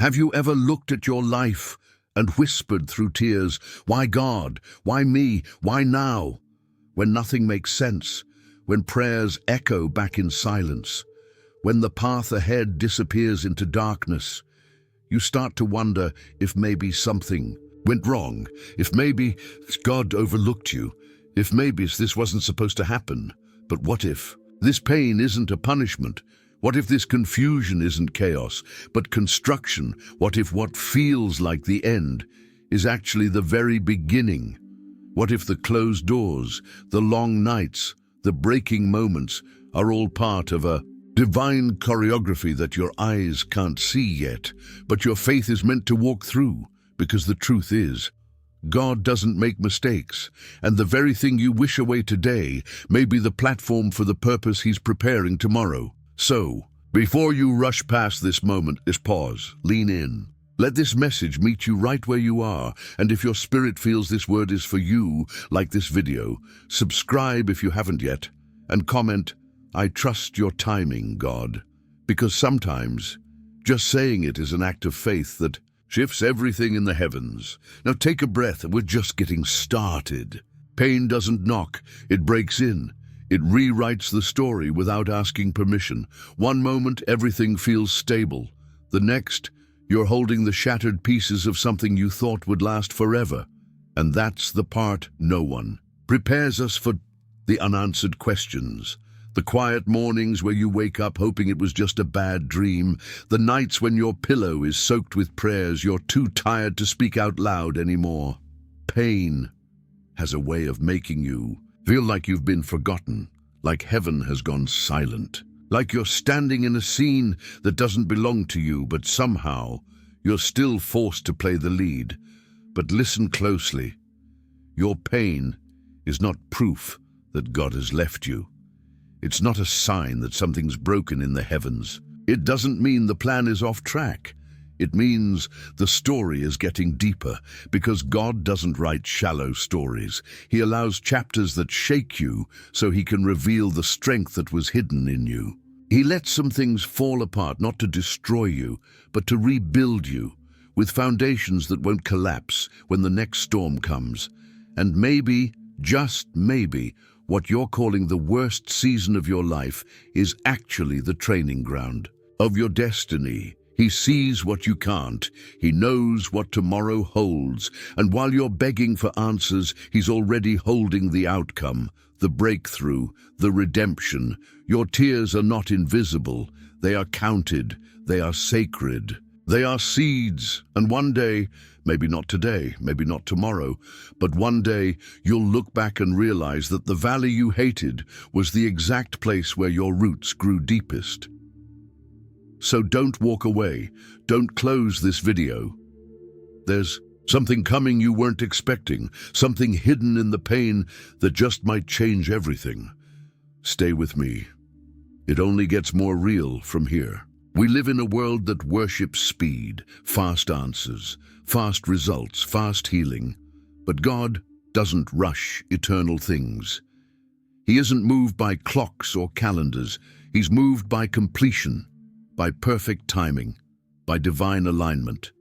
Have you ever looked at your life and whispered through tears, "Why God? Why me? Why now?" When nothing makes sense, when prayers echo back in silence, when the path ahead disappears into darkness, you start to wonder if maybe something went wrong, if maybe God overlooked you, if maybe this wasn't supposed to happen. But what if this pain isn't a punishment? What if this confusion isn't chaos, but construction? What if what feels like the end is actually the very beginning? What if the closed doors, the long nights, the breaking moments are all part of a divine choreography that your eyes can't see yet, but your faith is meant to walk through? Because the truth is, God doesn't make mistakes, and the very thing you wish away today may be the platform for the purpose He's preparing tomorrow. So, before you rush past this moment, just pause, lean in. Let this message meet you right where you are, and if your spirit feels this word is for you, like this video, subscribe if you haven't yet, and comment, "I trust your timing, God." Because sometimes, just saying it is an act of faith that shifts everything in the heavens. Now take a breath, we're just getting started. Pain doesn't knock, it breaks in. It rewrites the story without asking permission. One moment, everything feels stable. The next, you're holding the shattered pieces of something you thought would last forever. And that's the part no one prepares us for: the unanswered questions. The quiet mornings where you wake up hoping it was just a bad dream. The nights when your pillow is soaked with prayers you're too tired to speak out loud anymore. Pain has a way of making you feel like you've been forgotten, like heaven has gone silent, like you're standing in a scene that doesn't belong to you, but somehow you're still forced to play the lead. But listen closely. Your pain is not proof that God has left you. It's not a sign that something's broken in the heavens. It doesn't mean the plan is off track. It means the story is getting deeper, because God doesn't write shallow stories. He allows chapters that shake you so He can reveal the strength that was hidden in you. He lets some things fall apart, not to destroy you, but to rebuild you, with foundations that won't collapse when the next storm comes. And maybe, just maybe, what you're calling the worst season of your life is actually the training ground of your destiny. He sees what you can't. He knows what tomorrow holds. And while you're begging for answers, He's already holding the outcome, the breakthrough, the redemption. Your tears are not invisible. They are counted. They are sacred. They are seeds. And one day, maybe not today, maybe not tomorrow, but one day you'll look back and realize that the valley you hated was the exact place where your roots grew deepest. So don't walk away. Don't close this video. There's something coming you weren't expecting, something hidden in the pain that just might change everything. Stay with me. It only gets more real from here. We live in a world that worships speed, fast answers, fast results, fast healing. But God doesn't rush eternal things. He isn't moved by clocks or calendars. He's moved by completion, by perfect timing, by divine alignment.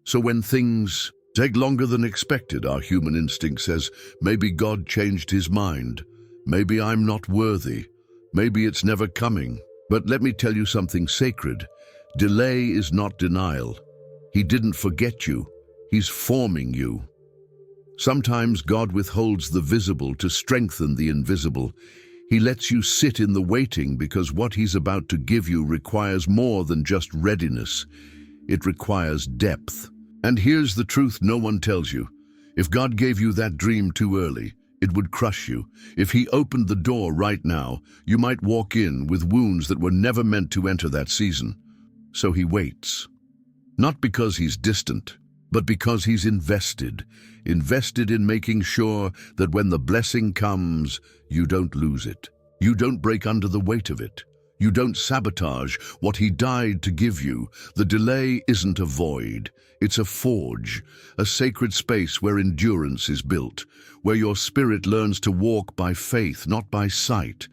So when things take longer than expected, our human instinct says, maybe God changed His mind. Maybe I'm not worthy. Maybe it's never coming. But let me tell you something sacred. Delay is not denial. He didn't forget you. He's forming you. Sometimes God withholds the visible to strengthen the invisible. He lets you sit in the waiting because what He's about to give you requires more than just readiness. It requires depth. And here's the truth no one tells you. If God gave you that dream too early, it would crush you. If He opened the door right now, you might walk in with wounds that were never meant to enter that season. So He waits. Not because He's distant, but because He's invested in making sure that when the blessing comes, you don't lose it. You don't break under the weight of it. You don't sabotage what He died to give you. The delay isn't a void. It's a forge, a sacred space where endurance is built, where your spirit learns to walk by faith, not by sight,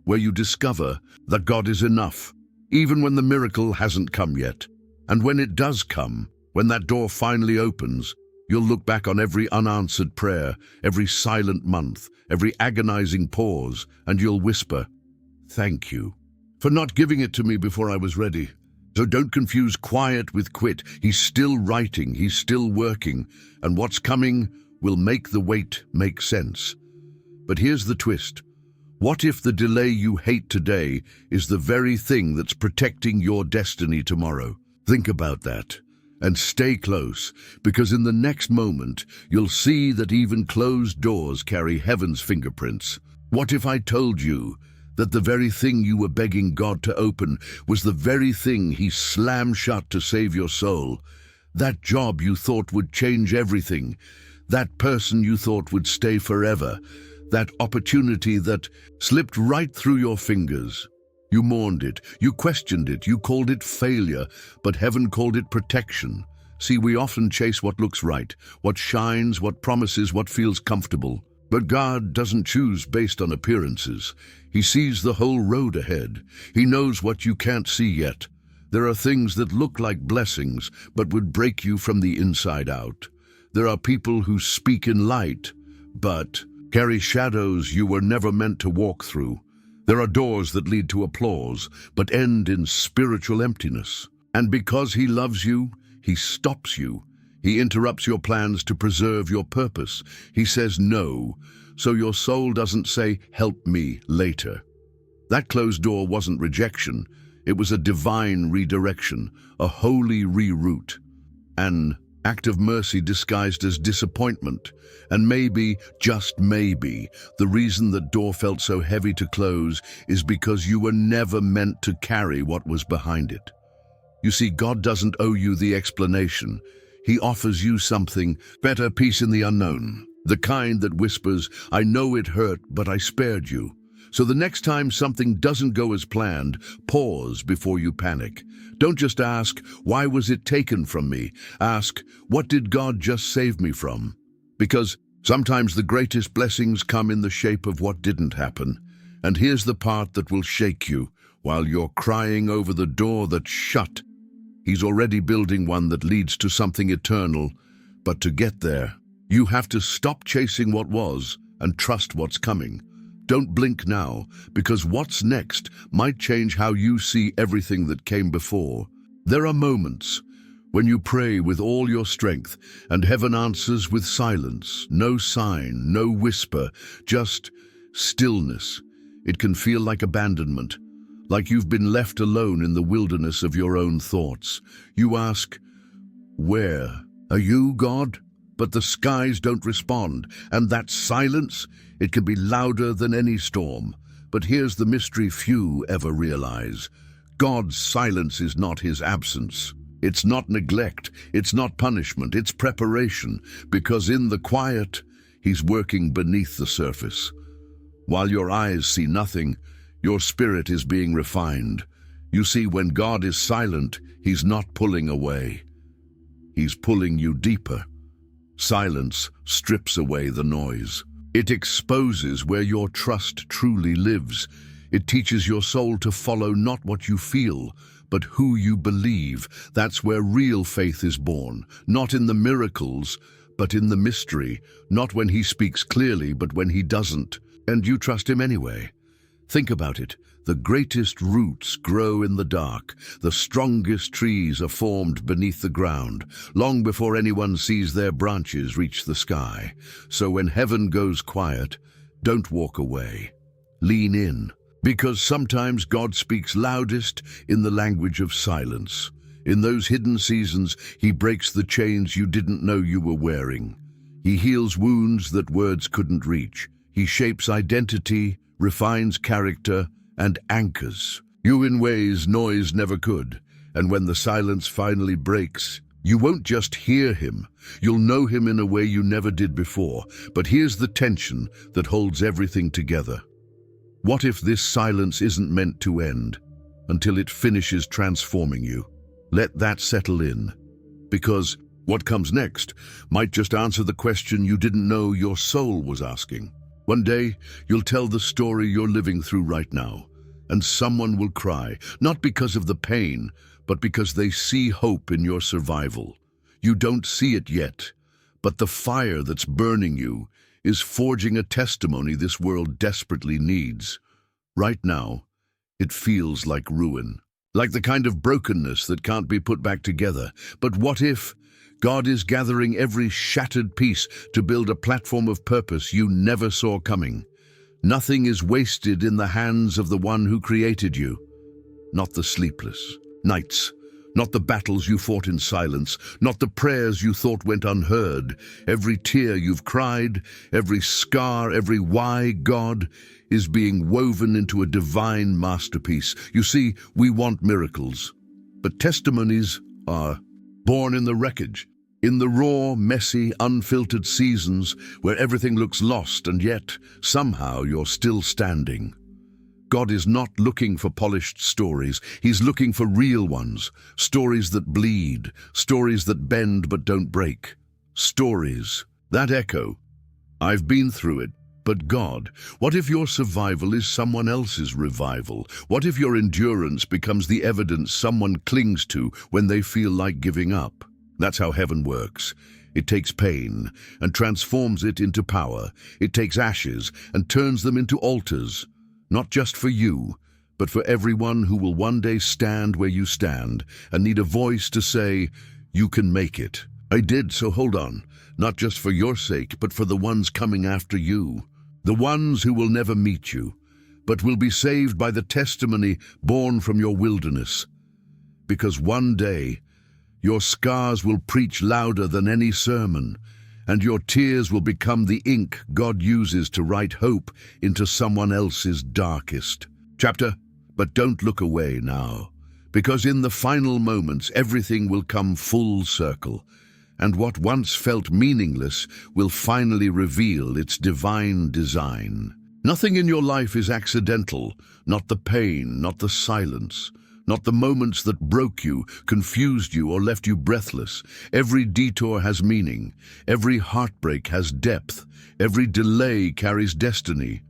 where you discover that God is enough, even when the miracle hasn't come yet. And when it does come, when that door finally opens, you'll look back on every unanswered prayer, every silent month, every agonizing pause, and you'll whisper, "Thank you for not giving it to me before I was ready." So don't confuse quiet with quit. He's still writing, he's still working, and what's coming will make the wait make sense. But here's the twist. What if the delay you hate today is the very thing that's protecting your destiny tomorrow? Think about that. And stay close, because in the next moment, you'll see that even closed doors carry heaven's fingerprints. What if I told you that the very thing you were begging God to open was the very thing He slammed shut to save your soul? That job you thought would change everything, that person you thought would stay forever, that opportunity that slipped right through your fingers. You mourned it, you questioned it, you called it failure, but heaven called it protection. See, we often chase what looks right, what shines, what promises, what feels comfortable. But God doesn't choose based on appearances. He sees the whole road ahead. He knows what you can't see yet. There are things that look like blessings, but would break you from the inside out. There are people who speak in light, but carry shadows you were never meant to walk through. There are doors that lead to applause, but end in spiritual emptiness. And because He loves you, He stops you. He interrupts your plans to preserve your purpose. He says no, so your soul doesn't say, "Help me," later. That closed door wasn't rejection. It was a divine redirection, a holy reroute, an act of mercy disguised as disappointment. And maybe, just maybe, the reason that door felt so heavy to close is because you were never meant to carry what was behind it. You see, God doesn't owe you the explanation. He offers you something better, peace in the unknown, the kind that whispers, "I know it hurt, but I spared you." So the next time something doesn't go as planned, pause before you panic. Don't just ask, "Why was it taken from me?" Ask, "What did God just save me from?" Because sometimes the greatest blessings come in the shape of what didn't happen. And here's the part that will shake you. While you're crying over the door that's shut, He's already building one that leads to something eternal. But to get there, you have to stop chasing what was and trust what's coming. Don't blink now, because what's next might change how you see everything that came before. There are moments when you pray with all your strength and heaven answers with silence, no sign, no whisper, just stillness. It can feel like abandonment, like you've been left alone in the wilderness of your own thoughts. You ask, "Where are you, God?" But the skies don't respond, and that silence, it can be louder than any storm. But here's the mystery few ever realize. God's silence is not His absence. It's not neglect, it's not punishment, it's preparation, because in the quiet, He's working beneath the surface. While your eyes see nothing, your spirit is being refined. You see, when God is silent, He's not pulling away. He's pulling you deeper. Silence strips away the noise. It exposes where your trust truly lives. It teaches your soul to follow not what you feel, but who you believe. That's where real faith is born, not in the miracles, but in the mystery, not when He speaks clearly, but when He doesn't. And you trust Him anyway. Think about it. The greatest roots grow in the dark. The strongest trees are formed beneath the ground, long before anyone sees their branches reach the sky. So when heaven goes quiet, don't walk away. Lean in, because sometimes God speaks loudest in the language of silence. In those hidden seasons, He breaks the chains you didn't know you were wearing. He heals wounds that words couldn't reach. He shapes identity, refines character, and anchors you in ways noise never could. And when the silence finally breaks, you won't just hear Him, you'll know Him in a way you never did before. But here's the tension that holds everything together. What if this silence isn't meant to end until it finishes transforming you? Let that settle in, because what comes next might just answer the question you didn't know your soul was asking. One day, you'll tell the story you're living through right now, and someone will cry, not because of the pain, but because they see hope in your survival. You don't see it yet, but the fire that's burning you is forging a testimony this world desperately needs. Right now, it feels like ruin, like the kind of brokenness that can't be put back together. But what if God is gathering every shattered piece to build a platform of purpose you never saw coming? Nothing is wasted in the hands of the one who created you. Not the sleepless nights, not the battles you fought in silence, not the prayers you thought went unheard. Every tear you've cried, every scar, every why, God, is being woven into a divine masterpiece. You see, we want miracles, but testimonies are born in the wreckage, in the raw, messy, unfiltered seasons where everything looks lost and yet, somehow, you're still standing. God is not looking for polished stories. He's looking for real ones. Stories that bleed. Stories that bend but don't break. Stories that echo. I've been through it, but God, what if your survival is someone else's revival? What if your endurance becomes the evidence someone clings to when they feel like giving up? That's how heaven works. It takes pain and transforms it into power. It takes ashes and turns them into altars. Not just for you, but for everyone who will one day stand where you stand and need a voice to say, you can make it. I did, so hold on. Not just for your sake, but for the ones coming after you. The ones who will never meet you, but will be saved by the testimony born from your wilderness. Because one day, your scars will preach louder than any sermon, and your tears will become the ink God uses to write hope into someone else's darkest chapter. But don't look away now, because in the final moments everything will come full circle, and what once felt meaningless will finally reveal its divine design. Nothing in your life is accidental, not the pain, not the silence, not the moments that broke you, confused you, or left you breathless. Every detour has meaning. Every heartbreak has depth. Every delay carries destiny.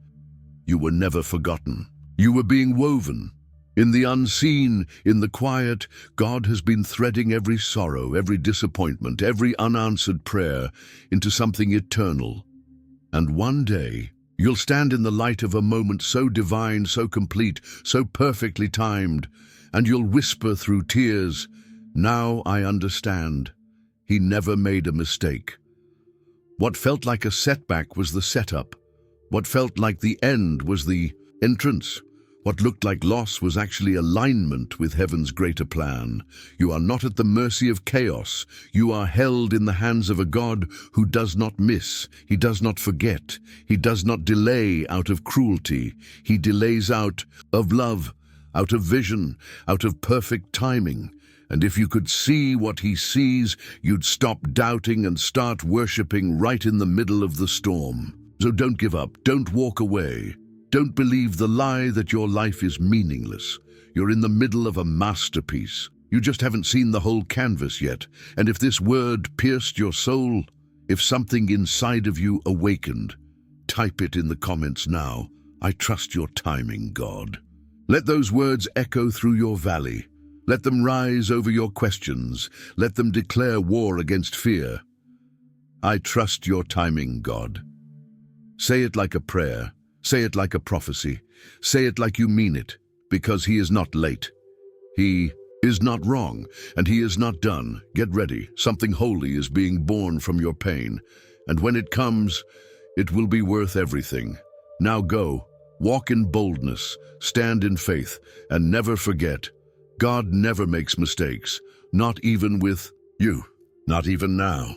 You were never forgotten. You were being woven. In the unseen, in the quiet, God has been threading every sorrow, every disappointment, every unanswered prayer into something eternal. And one day, you'll stand in the light of a moment so divine, so complete, so perfectly timed, and you'll whisper through tears, now I understand. He never made a mistake. What felt like a setback was the setup. What felt like the end was the entrance. What looked like loss was actually alignment with heaven's greater plan. You are not at the mercy of chaos. You are held in the hands of a God who does not miss. He does not forget. He does not delay out of cruelty. He delays out of love, out of vision, out of perfect timing. And if you could see what he sees, you'd stop doubting and start worshiping right in the middle of the storm. So don't give up. Don't walk away. Don't believe the lie that your life is meaningless. You're in the middle of a masterpiece. You just haven't seen the whole canvas yet. And if this word pierced your soul, if something inside of you awakened, type it in the comments now. I trust your timing, God. Let those words echo through your valley. Let them rise over your questions. Let them declare war against fear. I trust your timing, God. Say it like a prayer. Say it like a prophecy. Say it like you mean it, because he is not late. He is not wrong, and he is not done. Get ready. Something holy is being born from your pain, and when it comes, it will be worth everything. Now go. Walk in boldness, stand in faith, and never forget, God never makes mistakes, not even with you, not even now.